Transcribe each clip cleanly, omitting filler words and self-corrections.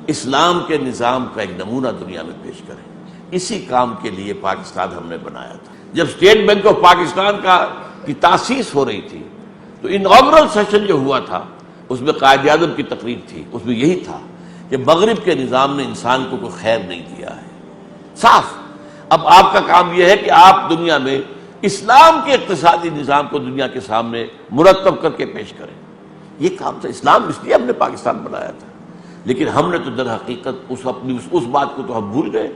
اسلام کے نظام کا ایک نمونہ دنیا میں پیش کریں۔ اسی کام کے لیے پاکستان ہم نے بنایا تھا۔ جب اسٹیٹ بینک آف پاکستان کی تاسیس ہو رہی تھی تو اناگرل سیشن جو ہوا تھا اس میں قائد اعظم کی تقریر تھی، اس میں یہی تھا کہ مغرب کے نظام نے انسان کو کوئی خیر نہیں دیا ہے، صاف۔ اب آپ کا کام یہ ہے کہ آپ دنیا میں اسلام کے اقتصادی نظام کو دنیا کے سامنے مرتب کر کے پیش کریں۔ یہ کام تھا، اسلام اس لیے ہم نے پاکستان بنایا تھا، لیکن ہم نے تو در حقیقت اس بات کو تو ہم بھول گئے۔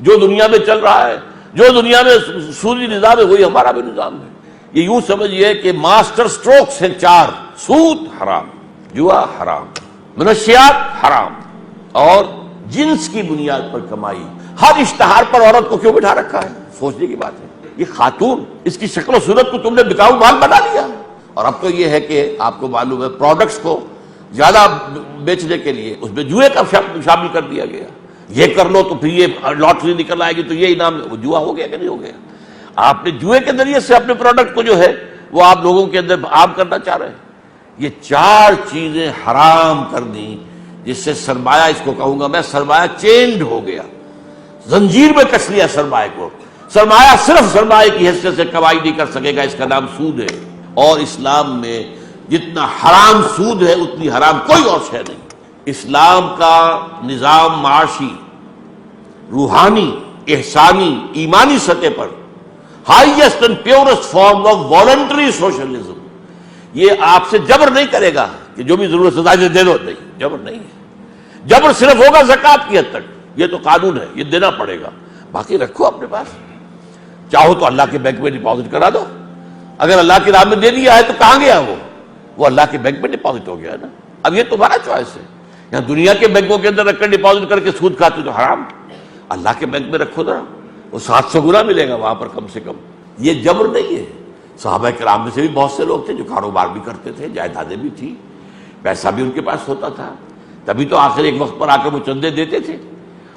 جو دنیا میں چل رہا ہے، جو دنیا میں سودی نظام ہے، وہی ہمارا بھی نظام ہے۔ یہ یوں سمجھئے کہ ماسٹر سٹروکس ہیں 4: سود حرام، جوا حرام، منشیات حرام، اور جنس کی بنیاد پر کمائی۔ ہر اشتہار پر عورت کو کیوں بٹھا رکھا ہے؟ سوچنے کی بات ہے۔ یہ خاتون، اس کی شکل و صورت کو تم نے بکاؤ مال بنا دیا، اور اب تو یہ ہے کہ آپ کو معلوم ہے پروڈکٹس کو زیادہ بیچنے کے لیے اس میں جوئے کا شامل کر دیا گیا۔ یہ کر لو تو پھر یہ لاٹری نکل آئے گی تو یہ انعام، وہ جوا ہو گیا کہ نہیں ہو گیا؟ آپ نے جوئے کے ذریعے سے اپنے پروڈکٹ کو جو ہے وہ آپ لوگوں کے اندر عام کرنا چاہ رہے ہیں۔ یہ 4 چیزیں حرام کر دیں، جس سے سرمایہ، اس کو کہوں گا میں، سرمایہ چینڈ ہو گیا، زنجیر میں کس لیا سرمایہ کو۔ سرمایہ صرف سرمایہ کی حیثیت سے کمائی نہیں کر سکے گا، اس کا نام سود ہے۔ اور اسلام میں جتنا حرام سود ہے اتنی حرام کوئی اور شے نہیں۔ اسلام کا نظام معاشی، روحانی، احسانی، ایمانی سطح پر highest and purest form of voluntary socialism, یہ آپ سے جبر نہیں کرے گا کہ جو بھی ضرورت ہے دے دو، نہیں، جبر نہیں ہے۔ جبر صرف ہوگا زکوٰۃ کی حد تک، یہ تو قانون ہے، یہ دینا پڑے گا، باقی رکھو اپنے پاس۔ چاہو تو اللہ کے بینک میں ڈپازٹ کرا دو، اگر اللہ کی راہ میں دے دیا ہے تو کہاں گیا وہ اللہ کے بینک میں ڈپازٹ ہو گیا ہے نا۔ اب یہ تمہارا چوائس ہے، یہاں دنیا کے بینکوں کے اندر رکھ کر ڈپازٹ کر کے سود کھاتے تو حرام، اللہ کے بینک میں رکھو ذرا، وہ 700 گنا ملے گا وہاں پر کم سے کم۔ یہ جبر نہیں ہے۔ صحابہ کرام میں سے بھی بہت سے لوگ تھے جو کاروبار بھی کرتے تھے، جائیدادیں بھی تھی، پیسہ بھی ان کے پاس ہوتا تھا، تبھی تو آخر ایک وقت پر آ کر وہ چندے دیتے تھے۔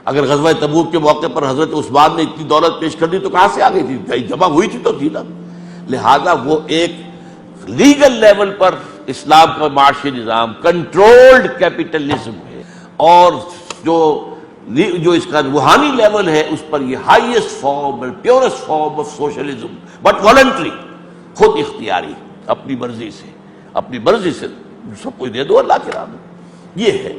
اگر غزوہ تبوک کے موقع پر حضرت عثمان نے اتنی دولت پیش کر دی تو کہاں سے آ گئی تھی؟ کہیں جمع ہوئی تھی تو تھی نا۔ لہذا وہ ایک لیگل لیول پر اسلام کا معاشی نظام کنٹرولڈ کیپٹلزم ہے، اور جو اس کا روحانی لیول ہے اس پر یہ ہائیسٹ فارم اور purest form of socialism, but voluntary, خود اختیاری، اپنی مرضی سے سب کچھ دے دو اللہ کے راہ میں، یہ ہے۔